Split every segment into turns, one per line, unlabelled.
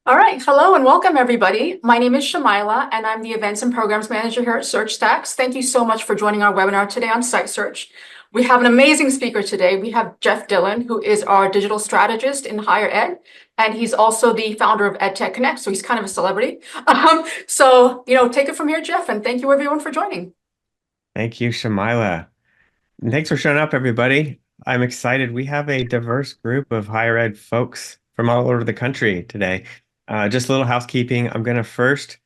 All right, hello and welcome everybody. My name is Shamila and I'm the Events and Programs Manager here at SearchStax. Thank you so much for joining our webinar today on site search. We have an amazing speaker today. We have Jeff Dillon, who is our digital strategist in higher ed, and he's also the founder of EdTech Connect, so he's kind of a celebrity. Take it from here, Jeff, and thank you everyone for joining.
Thank you, Shamila. And thanks for showing up, everybody. I'm excited. We have a diverse group of higher ed folks from all over the country today. Just a little housekeeping. I'm going to first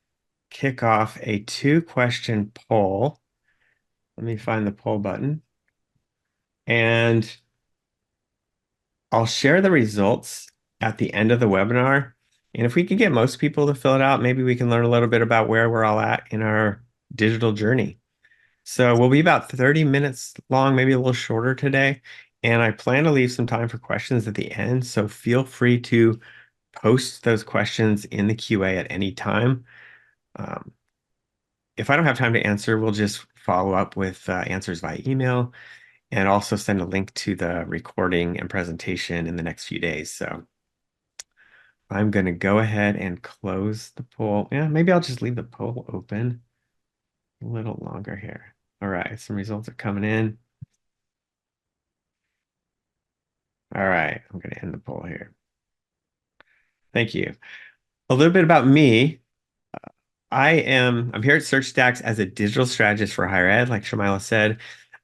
kick off a two-question poll. Let me find the poll button. And I'll share the results at the end of the webinar. And if we can get most people to fill it out, maybe we can learn a little bit about where we're all at in our digital journey. So we'll be about 30 minutes long, maybe a little shorter today. And I plan to leave some time for questions at the end. So feel free to post those questions in the QA at any time. Um, if I don't have time to answer, we'll just follow up with answers via email and also send a link to the recording and presentation in the next few days. So I'm going to go ahead and close the poll. Yeah, maybe I'll just leave the poll open a little longer here. All right, some results are coming in. All right, I'm going to end the poll here. Thank you. A little bit about me. I'm here at SearchStax as a digital strategist for higher ed, like Shamila said.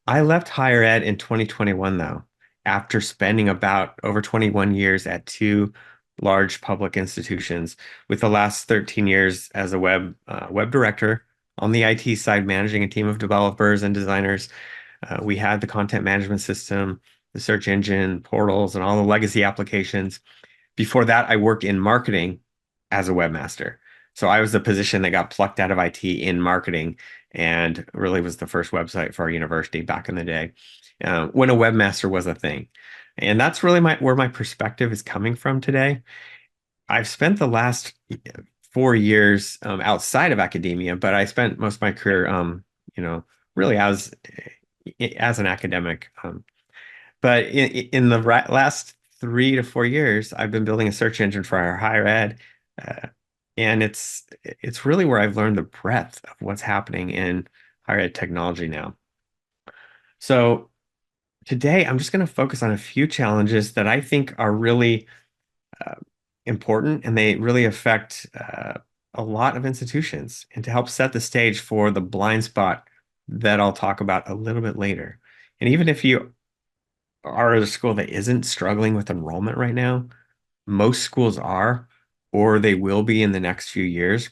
I left higher ed in 2021, though, after spending about over 21 years at two large public institutions, with the last 13 years as a web director on the IT side, managing a team of developers and designers. We had the content management system, the search engine, portals, and all the legacy applications. Before that, I worked in marketing as a webmaster. So I was the position that got plucked out of IT in marketing and really was the first website for our university back in the day, when a webmaster was a thing. And that's really where my perspective is coming from today. I've spent the last 4 years outside of academia, but I spent most of my career, really as an academic. But in the last 3 to 4 years, I've been building a search engine for our higher ed, uh, and it's really where I've learned the breadth of what's happening in higher ed technology now. So today, I'm just going to focus on a few challenges that I think are really uh, important, and they really affect a lot of institutions, and to help set the stage for the blind spot that I'll talk about a little bit later. And even if you are at a school that isn't struggling with enrollment right now, most schools are, or they will be in the next few years.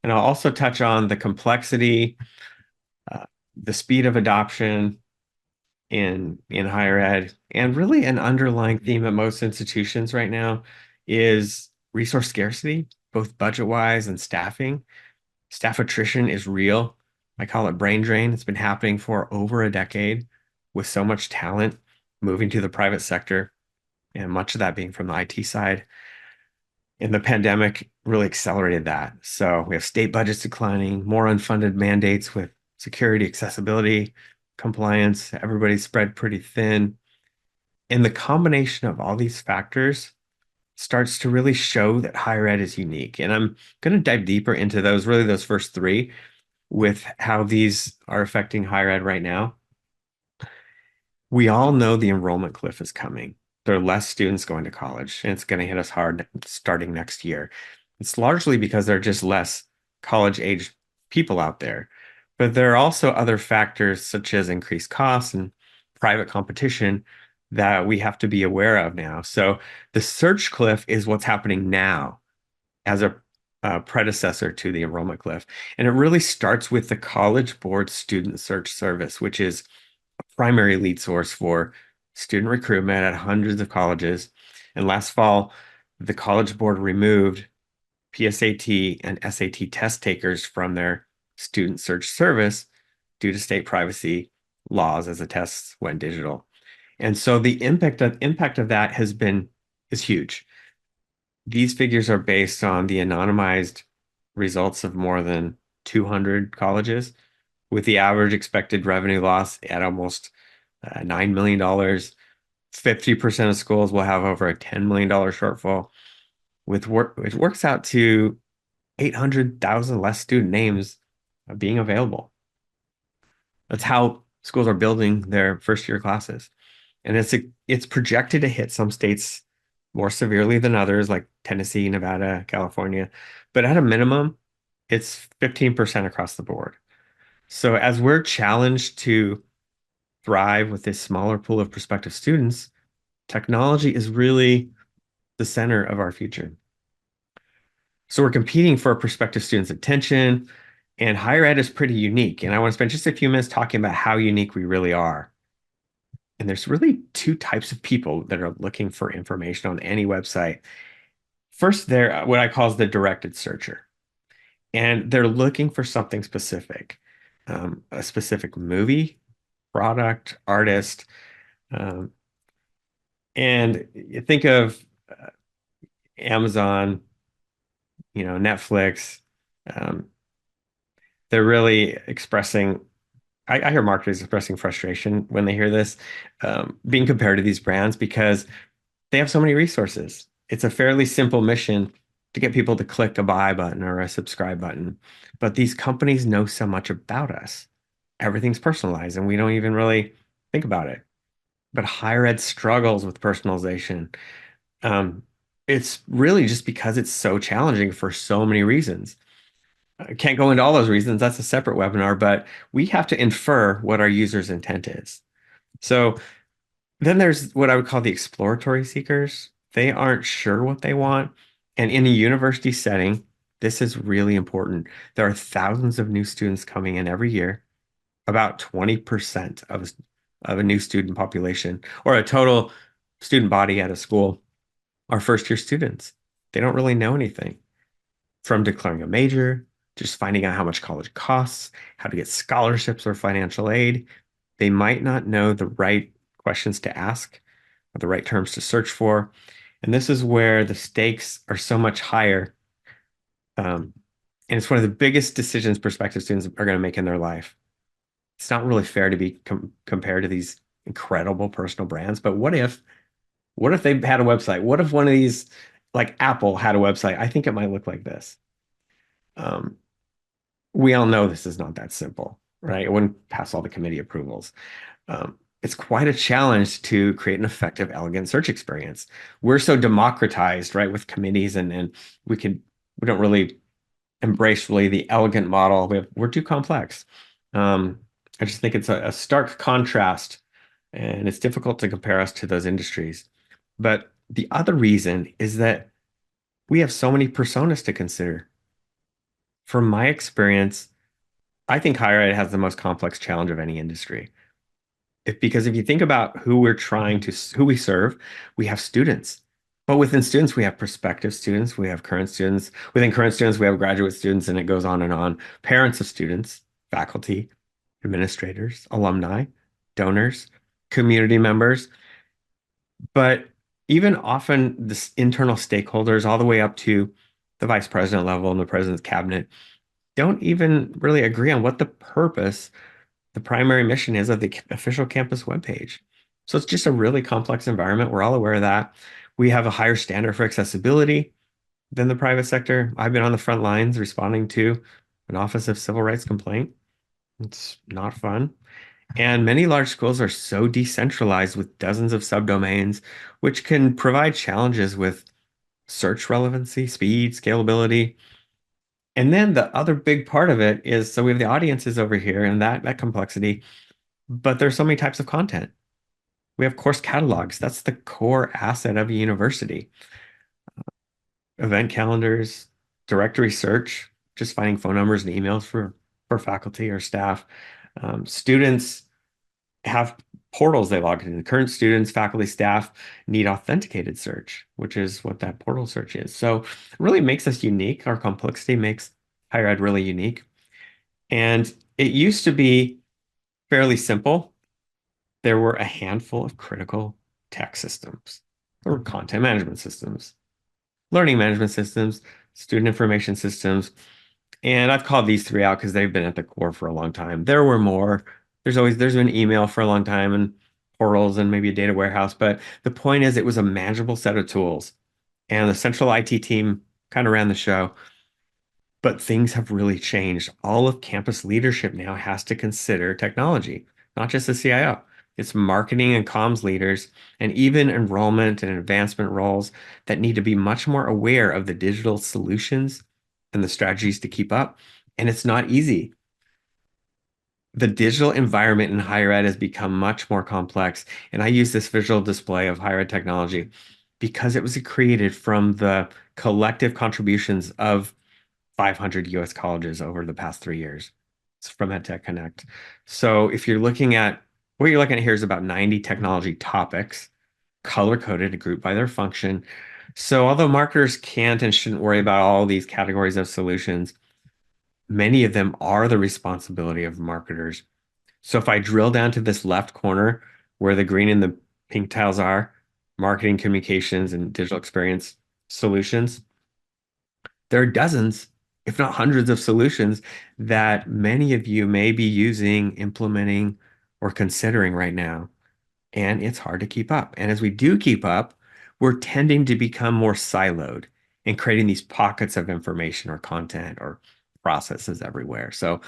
And I'll also touch on the complexity, uh, the speed of adoption in higher ed, and really an underlying theme at most institutions right now is resource scarcity, both budget-wise and staffing. Staff attrition is real. I call it brain drain. It's been happening for over a decade with so much talent moving to the private sector, and much of that being from the IT side. And the pandemic really accelerated that. So we have state budgets declining, more unfunded mandates with security, accessibility, compliance. Everybody's spread pretty thin. And the combination of all these factors starts to really show that higher ed is unique. And I'm going to dive deeper into those first three, with how these are affecting higher ed right now. We all know the enrollment cliff is coming. There are less students going to college, and it's going to hit us hard starting next year. It's largely because there are just less college-age people out there. But there are also other factors such as increased costs and private competition that we have to be aware of now. So the search cliff is what's happening now as a predecessor to the enrollment cliff. And it really starts with the College Board Student Search Service, which is primary lead source for student recruitment at hundreds of colleges. And last fall, the College Board removed PSAT and SAT test takers from their student search service due to state privacy laws as the tests went digital. And so the impact of that is huge. These figures are based on the anonymized results of more than 200 colleges, with the average expected revenue loss at almost $9 million. 50% of schools will have over a $10 million shortfall. it works out to 800,000 less student names being available. That's how schools are building their first year classes. And it's projected to hit some states more severely than others, like Tennessee, Nevada, California. But at a minimum, it's 15% across the board. So as we're challenged to thrive with this smaller pool of prospective students, technology is really the center of our future. So we're competing for prospective students' attention, and higher ed is pretty unique. And I want to spend just a few minutes talking about how unique we really are. And there's really two types of people that are looking for information on any website. First, they're what I call the directed searcher, and they're looking for something specific, a specific movie, product, artist, um, and you think of Amazon, Netflix. Um, they're really expressing. I hear marketers expressing frustration when they hear this, being compared to these brands because they have so many resources. It's a fairly simple mission to get people to click a buy button or a subscribe button. But these companies know so much about us. Everything's personalized and we don't even really think about it. But higher ed struggles with personalization. Um, it's really just because it's so challenging for so many reasons. I can't go into all those reasons. That's a separate webinar, but we have to infer what our user's intent is. So then there's what I would call the exploratory seekers. They aren't sure what they want. And in a university setting, this is really important. There are thousands of new students coming in every year, about 20% of a new student population or a total student body at a school are first year students. They don't really know anything from declaring a major, just finding out how much college costs, how to get scholarships or financial aid. They might not know the right questions to ask or the right terms to search for. And this is where the stakes are so much higher. And it's one of the biggest decisions prospective students are going to make in their life. It's not really fair to be compared to these incredible personal brands, but what if they had a website? What if one of these, like Apple, had a website? I think it might look like this. Um, we all know this is not that simple, right? It wouldn't pass all the committee approvals. It's quite a challenge to create an effective, elegant search experience. We're so democratized, right, with committees, and we don't really embrace really the elegant model. We're too complex. I just think it's a stark contrast, and it's difficult to compare us to those industries. But the other reason is that we have so many personas to consider. From my experience, I think higher ed has the most complex challenge of any industry. Because if you think about who we serve, we have students. But within students, we have prospective students, we have current students. Within current students, we have graduate students, and it goes on and on. Parents of students, faculty, administrators, alumni, donors, community members. But even often, the internal stakeholders, all the way up to the vice president level and the president's cabinet, don't even really agree on what the primary mission is of the official campus webpage. So it's just a really complex environment. We're all aware of that. We have a higher standard for accessibility than the private sector. I've been on the front lines responding to an Office of Civil Rights complaint. It's not fun. And many large schools are so decentralized with dozens of subdomains, which can provide challenges with search relevancy, speed, scalability. And then the other big part of it is so we have the audiences over here and that complexity, but there's so many types of content. We have course catalogs. That's the core asset of a university. Event calendars, directory search, just finding phone numbers and emails for faculty or staff. Students have portals they log into. Current students, faculty, staff need authenticated search, which is what that portal search is. So it really makes us unique. Our complexity makes higher ed really unique. And it used to be fairly simple. There were a handful of critical tech systems. There were content management systems, learning management systems, student information systems. And I've called these three out because they've been at the core for a long time. There were more. There's been email for a long time and portals and maybe a data warehouse. But the point is it was a manageable set of tools. and the central IT team kind of ran the show. But things have really changed. All of campus leadership now has to consider technology, not just the CIO. It's marketing and comms leaders, and even enrollment and advancement roles that need to be much more aware of the digital solutions and the strategies to keep up. And it's not easy. The digital environment in higher ed has become much more complex. And I use this visual display of higher ed technology because it was created from the collective contributions of 500 US colleges over the past 3 years. It's from EdTech Connect. So if you're looking at what you're looking at here is about 90 technology topics, color coded and grouped by their function. So although marketers can't and shouldn't worry about all these categories of solutions, many of them are the responsibility of marketers. So if I drill down to this left corner where the green and the pink tiles are, marketing, communications, and digital experience solutions, there are dozens, if not hundreds of solutions that many of you may be using, implementing, or considering right now. And it's hard to keep up. And as we do keep up, we're tending to become more siloed and creating these pockets of information or content or processes everywhere. So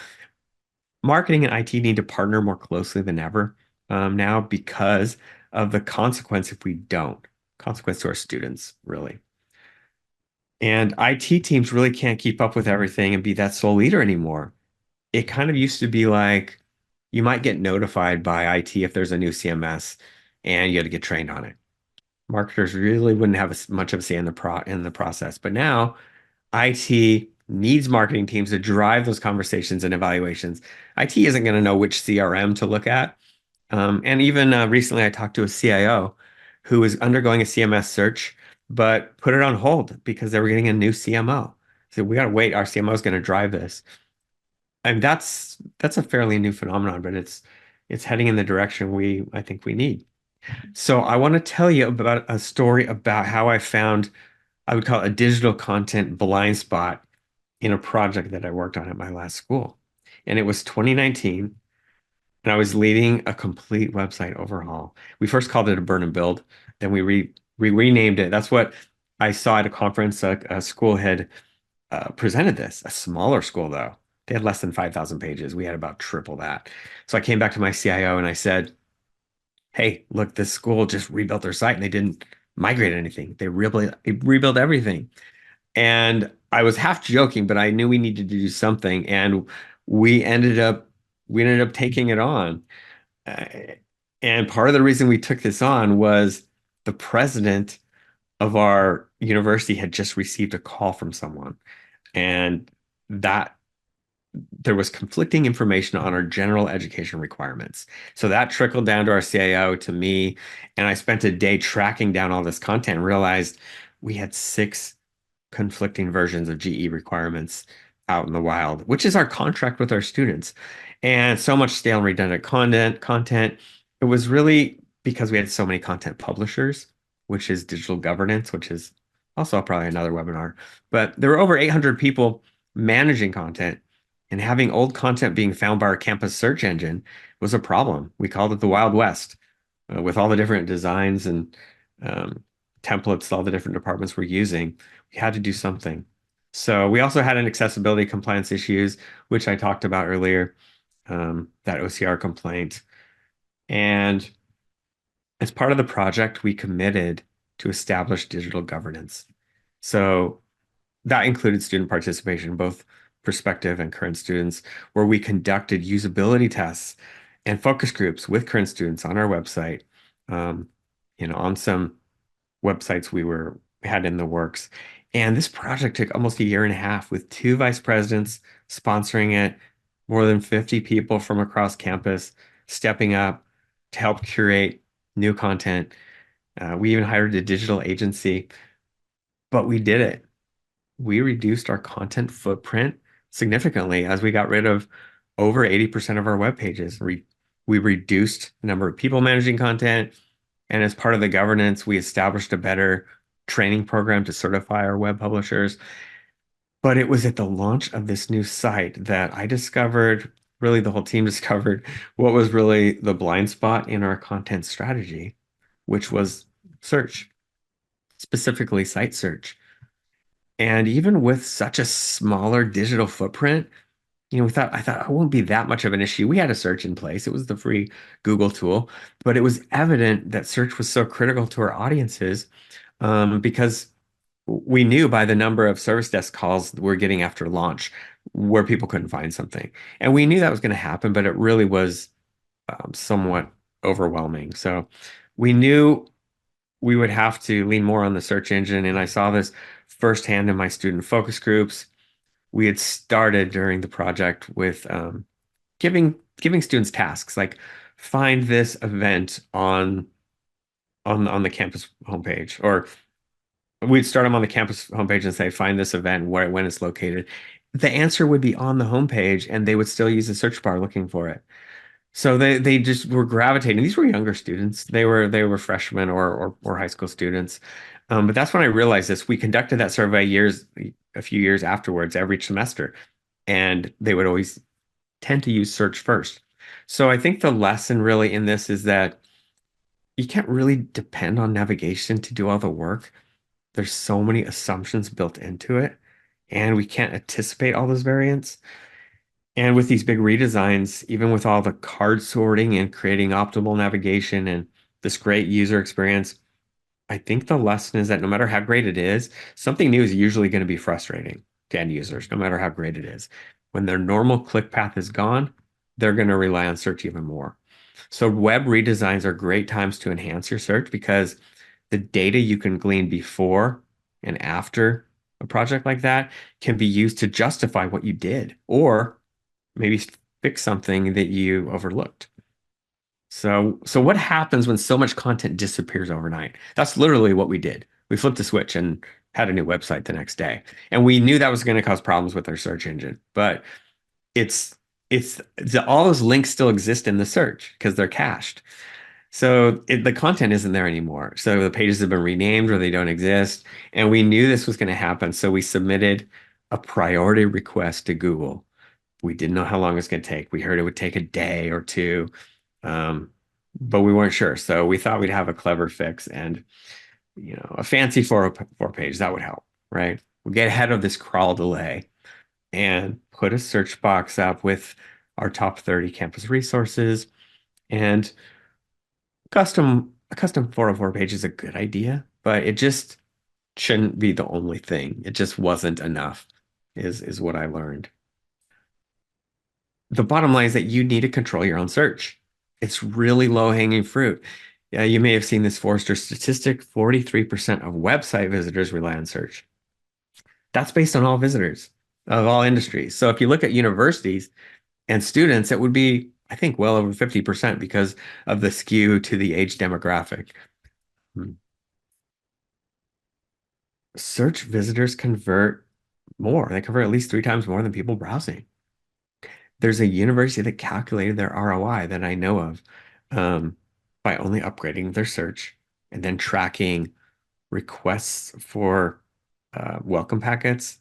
marketing and IT need to partner more closely than ever now because of the consequence if we don't. Consequence to our students, really. And IT teams really can't keep up with everything and be that sole leader anymore. It kind of used to be like you might get notified by IT if there's a new CMS and you had to get trained on it. Marketers really wouldn't have much of a say in the process. But now IT needs marketing teams to drive those conversations and evaluations. IT isn't going to know which CRM to look at. And even recently, I talked to a CIO who was undergoing a CMS search, but put it on hold because they were getting a new CMO. So we got to wait. Our CMO is going to drive this. And that's a fairly new phenomenon, but it's heading in the direction I think we need. So I want to tell you about a story about how I found, I would call it a digital content blind spot in a project that I worked on at my last school. And it was 2019, and I was leading a complete website overhaul. We first called it a burn and build, then we renamed it. That's what I saw at a conference. A school had presented this, a smaller school though. They had less than 5,000 pages. We had about triple that. So I came back to my CIO and I said, hey, look, this school just rebuilt their site and they didn't migrate anything. They rebuilt everything. And I was half joking, but I knew we needed to do something. And we ended up we ended up taking it on. Uh, and part of the reason we took this on was the president of our university had just received a call from someone. And that there was conflicting information on our general education requirements. So that trickled down to our CIO, to me, and I spent a day tracking down all this content and realized we had six conflicting versions of GE requirements out in the wild, which is our contract with our students. And so much stale and redundant content. It was really because we had so many content publishers, which is digital governance, which is also probably another webinar. But there were over 800 people managing content, and having old content being found by our campus search engine was a problem. We called it the Wild West, with all the different designs and um, templates all the different departments were using. We had to do something. So we also had an accessibility compliance issues, which I talked about earlier, that OCR complaint. And as part of the project, we committed to establish digital governance. So that included student participation, both prospective and current students, where we conducted usability tests and focus groups with current students on our website, um, on some websites we had in the works. And this project took almost a year and a half with two vice presidents sponsoring it, more than 50 people from across campus stepping up to help curate new content. We even hired a digital agency, but we did it. We reduced our content footprint significantly as we got rid of over 80% of our web pages. We reduced the number of people managing content. And as part of the governance, we established a better training program to certify our web publishers. But it was at the launch of this new site that I discovered, really the whole team discovered, what was really the blind spot in our content strategy, which was search. specifically site search. And even with such a smaller digital footprint, I thought it won't be that much of an issue. We had a search in place. It was the free Google tool, but it was evident that search was so critical to our audiences, because we knew by the number of service desk calls we're getting after launch where people couldn't find something. And we knew that was going to happen, but it really was somewhat overwhelming. So we knew we would have to lean more on the search engine. And I saw this firsthand in my student focus groups. We had started during the project with giving students tasks like find this event on the campus homepage, or we'd start them on the campus homepage and say find this event where when it's located. The answer would be on the homepage, and they would still use the search bar looking for it. So they just were gravitating. These were younger students. They were freshmen or high school students. But that's when I realized this. We conducted that survey a few years afterwards, every semester, and they would always tend to use search first. So I think the lesson really in this is that you can't really depend on navigation to do all the work. There's so many assumptions built into it, and we can't anticipate all those variants. And with these big redesigns, even with all the card sorting and creating optimal navigation and this great user experience, I think the lesson is that no matter how great it is, something new is usually going to be frustrating to end users, no matter how great it is. When their normal click path is gone, they're going to rely on search even more. So web redesigns are great times to enhance your search because the data you can glean before and after a project like that can be used to justify what you did or maybe fix something that you overlooked. So what happens when so much content disappears overnight? That's literally what we did. We flipped a switch and had a new website the next day. And we knew that was going to cause problems with our search engine, but it's all those links still exist in the search because they're cached. So the content isn't there anymore. So the pages have been renamed or they don't exist. And we knew this was going to happen. So we submitted a priority request to Google. We didn't know how long it was going to take. We heard it would take a day or two, um, but we weren't sure. So we thought we'd have a clever fix and, a fancy four page that would help, right? We'll get ahead of this crawl delay and put a search box up with our top 30 campus resources, and a custom 404 page is a good idea, but it just shouldn't be the only thing. It just wasn't enough, is what I learned. The bottom line is that you need to control your own search. It's really low-hanging fruit. Yeah, you may have seen this Forrester statistic, 43% of website visitors rely on search. That's based on all visitors of all industries. So if you look at universities and students, it would be, I think, well over 50% because of the skew to the age demographic. Hmm. Search visitors convert more. They convert at least 3 times more than people browsing. There's a university that calculated their ROI that I know of, by only upgrading their search and then tracking requests for welcome packets,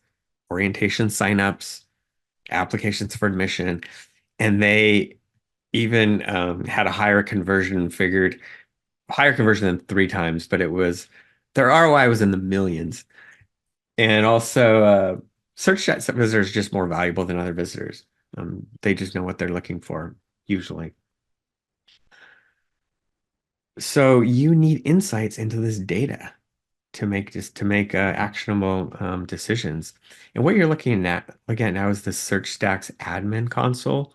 orientation signups, applications for admission, and they even had a higher conversion than 3 times, but their ROI was in the millions. And also, search visitors is just more valuable than other visitors. They just know what they're looking for, usually. So you need insights into this data to make actionable decisions. And what you're looking at again now is the SearchStax admin console.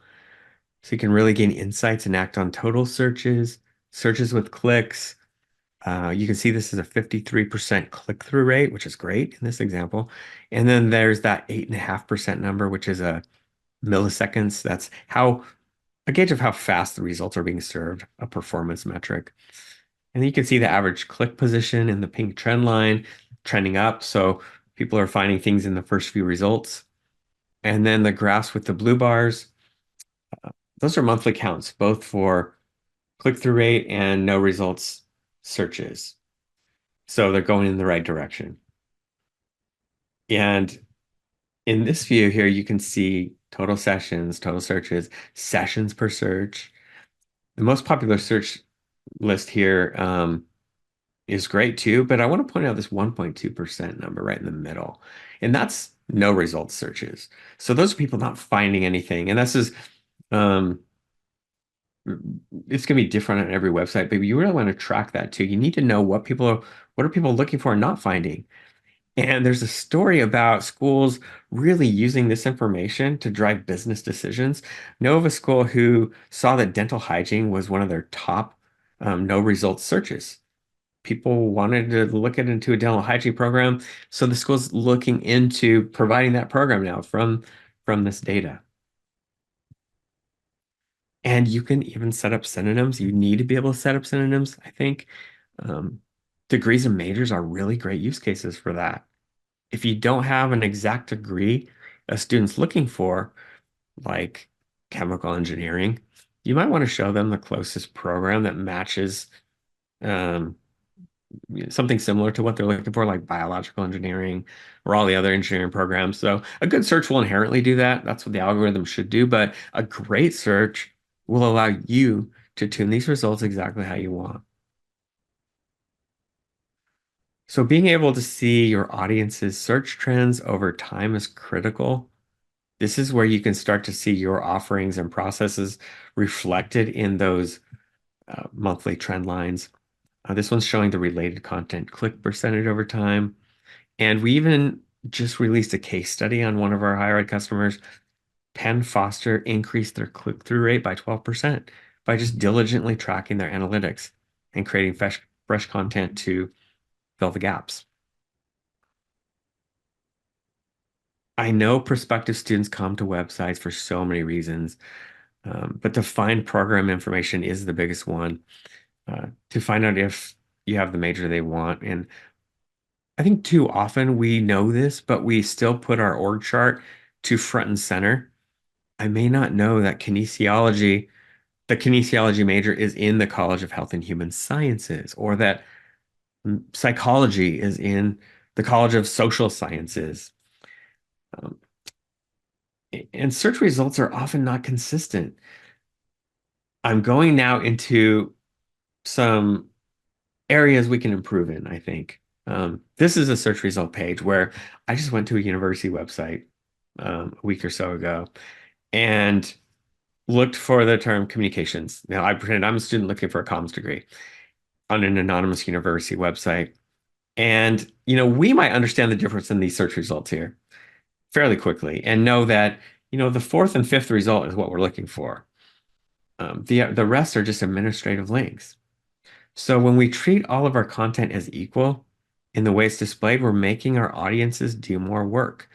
So you can really gain insights and act on total searches, searches with clicks. You can see this is a 53% click-through rate, which is great in this example. And then there's that 8.5% number, which is a milliseconds. That's a gauge of how fast the results are being served, a performance metric. And then you can see the average click position in the pink trend line trending up. So people are finding things in the first few results. And then the graphs with the blue bars, those are monthly counts, both for click-through rate and no results searches. So they're going in the right direction. And in this view here, you can see total sessions, total searches, sessions per search. The most popular search list here is great too, but I want to point out this 1.2% number right in the middle. And that's no results searches. So those are people not finding anything. And this is um it's going to be different on every website, but you really want to track that too. You need to know what are people looking for and not finding. And there's a story about schools really using this information to drive business decisions. Know of a school who saw that dental hygiene was one of their top no results searches. People wanted to look into a dental hygiene program, so the school's looking into providing that program now from this data. And you can even set up synonyms. You need to be able to set up synonyms, I think. Um, Degrees and majors are really great use cases for that. If you don't have an exact degree a student's looking for, like chemical engineering, you might want to show them the closest program that matches um, something similar to what they're looking for, like biological engineering or all the other engineering programs. So a good search will inherently do that. That's what the algorithm should do. But a great search will allow you to tune these results exactly how you want. So being able to see your audience's search trends over time is critical. This is where you can start to see your offerings and processes reflected in those monthly trend lines. This one's showing the related content click percentage over time. And we even just released a case study on one of our higher ed customers. Penn Foster increased their click-through rate by 12% by just diligently tracking their analytics and creating fresh content to fill the gaps. I know prospective students come to websites for so many reasons, but to find program information is the biggest one. To find out if you have the major they want. And I think too often we know this, but we still put our org chart to front and center. I may not know that the kinesiology major is in the College of Health and Human Sciences, or that psychology is in the College of Social Sciences. Um, and search results are often not consistent. I'm going now into some areas we can improve in, I think. This is a search result page where I just went to a university website a week or so ago and looked for the term communications. Now, I pretend I'm a student looking for a comms degree on an anonymous university website. And, we might understand the difference in these search results here fairly quickly and know that, the fourth and fifth result is what we're looking for. The rest are just administrative links. So when we treat all of our content as equal in the way it's displayed, we're making our audiences do more work.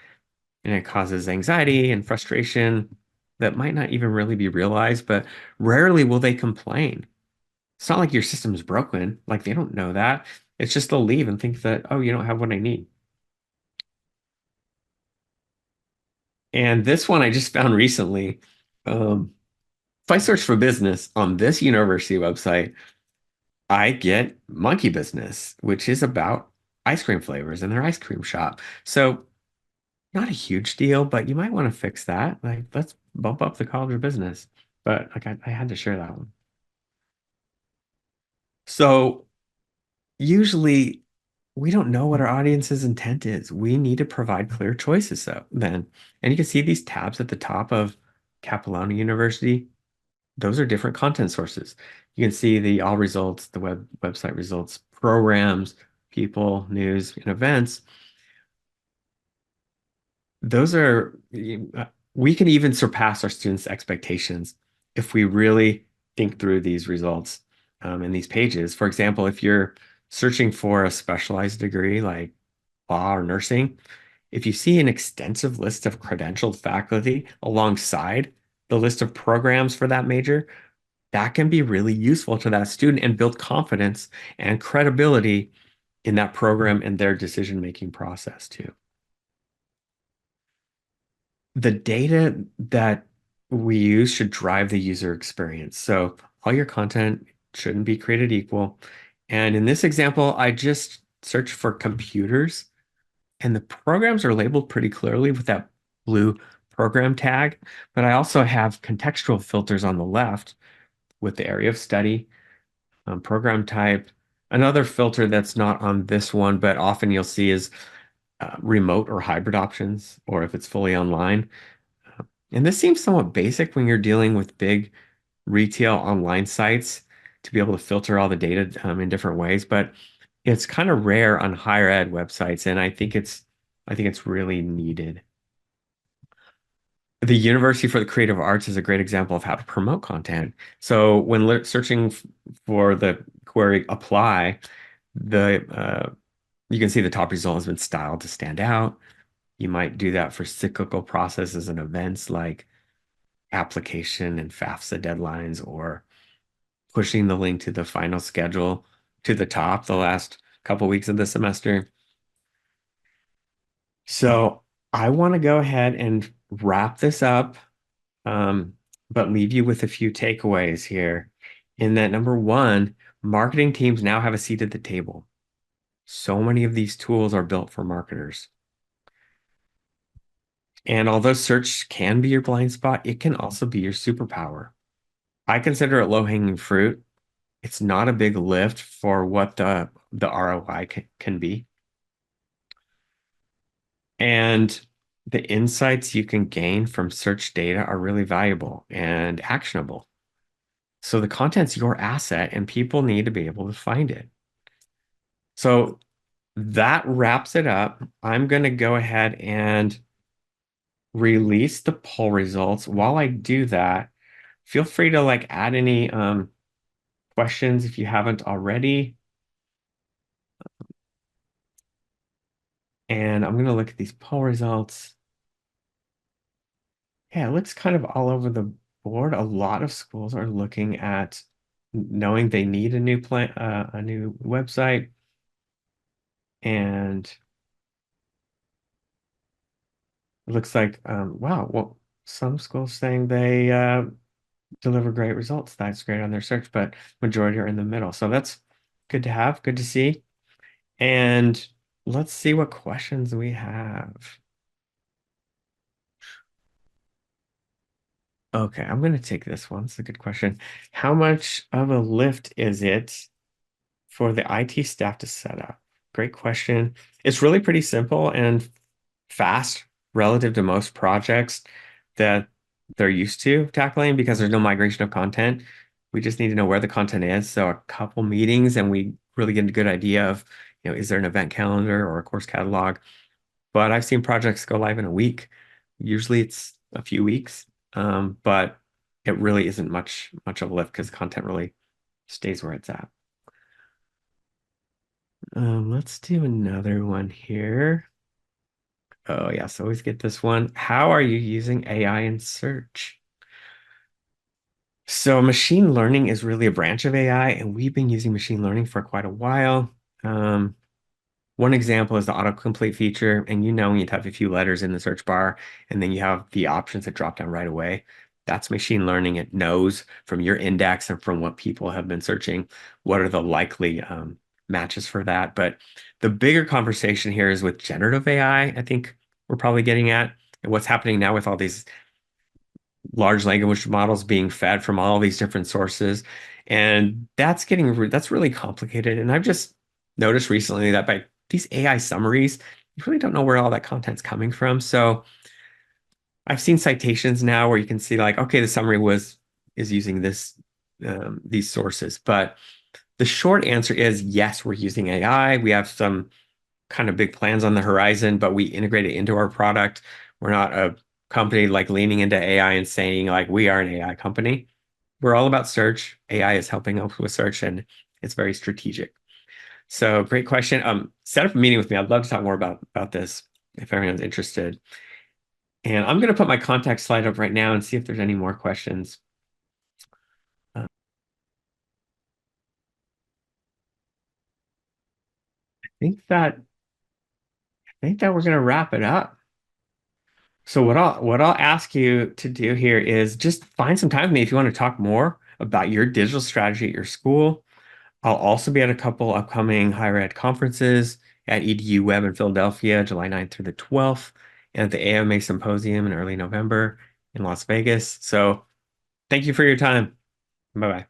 And it causes anxiety and frustration that might not even really be realized, but rarely will they complain. It's not like your system is broken. Like they don't know that. It's just they'll leave and think that, oh, you don't have what I need. And this one I just found recently. If I search for business on this university website, I get Monkey Business, which is about ice cream flavors in their ice cream shop. So not a huge deal, but you might want to fix that. Like, let's bump up the College of Business. But like I had to share that one. So usually we don't know what our audience's intent is. We need to provide clear choices so then. And you can see these tabs at the top of Capilano University. Those are different content sources. You can see the all results, the website results, programs, people, news, and events. Those are we can even surpass our students' expectations if we really think through these results in these pages. For example, if you're searching for a specialized degree like law or nursing, if you see an extensive list of credentialed faculty alongside the list of programs for that major, that can be really useful to that student and build confidence and credibility in that program and their decision-making process too. The data that we use should drive the user experience. So all your content shouldn't be created equal. And in this example, I just searched for computers, and the programs are labeled pretty clearly with that blue program tag. But I also have contextual filters on the left with the area of study, program type, Another filter that's not on this one, but often you'll see is remote or hybrid options, or if it's fully online. And this seems somewhat basic when you're dealing with big retail online sites to be able to filter all the data in different ways, but it's kind of rare on higher ed websites, and I think it's really needed. The University for the Creative Arts is a great example of how to promote content. So when searching for the query apply, the you can see the top result has been styled to stand out. You might do that for cyclical processes and events like application and FAFSA deadlines, or pushing the link to the final schedule to the top the last couple weeks of the semester. So I want to go ahead and wrap this up, um, but leave you with a few takeaways here. In that, number one, marketing teams now have a seat at the table. So many of these tools are built for marketers. And although search can be your blind spot, it can also be your superpower. I consider it low-hanging fruit. It's not a big lift for what the ROI can be. And the insights you can gain from search data are really valuable and actionable. So the content's your asset and people need to be able to find it. So that wraps it up. I'm going to go ahead and release the poll results. While I do that, feel free to like add any questions if you haven't already. And I'm going to look at these poll results. Yeah, it looks kind of all over the board. A lot of schools are looking at knowing they need a new plan, a new website, and it looks like, wow, well, some schools saying they deliver great results. That's great on their search, but majority are in the middle. So that's good to have, good to see. And let's see what questions we have. Okay, I'm going to take this one. It's a good question. How much of a lift is it for the IT staff to set up? Great question. It's really pretty simple and fast relative to most projects that they're used to tackling because there's no migration of content. We just need to know where the content is. So a couple meetings and we really get a good idea of, is there an event calendar or a course catalog? But I've seen projects go live in a week. Usually it's a few weeks, but it really isn't much of a lift because content really stays where it's at. Let's do another one here. Oh, yes, always get this one. How are you using AI in search? So machine learning is really a branch of AI, and we've been using machine learning for quite a while. Um, One example is the autocomplete feature, and when you type a few letters in the search bar, and then you have the options that drop down right away. That's machine learning. It knows from your index and from what people have been searching, what are the likely matches for that. But the bigger conversation here is with generative AI, I think we're probably getting at, and what's happening now with all these large language models being fed from all these different sources. And that's really complicated. And I've just noticed recently that by these AI summaries, you really don't know where all that content's coming from. So I've seen citations now where you can see like, okay, the summary is using these sources. But the short answer is yes, we're using AI. We have some kind of big plans on the horizon, but we integrate it into our product. We're not a company like leaning into AI and saying like we are an AI company. We're all about search. AI is helping us with search and it's very strategic. So great question. Set up a meeting with me. I'd love to talk more about this if everyone's interested. And I'm going to put my contact slide up right now and see if there's any more questions. think that I think that we're going to wrap it up. So what I'll ask you to do here is just find some time with me if you want to talk more about your digital strategy at your school. I'll also be at a couple upcoming higher ed conferences at EDU Web in Philadelphia, July 9th through the 12th, and at the AMA Symposium in early November in Las Vegas. So thank you for your time. Bye-bye.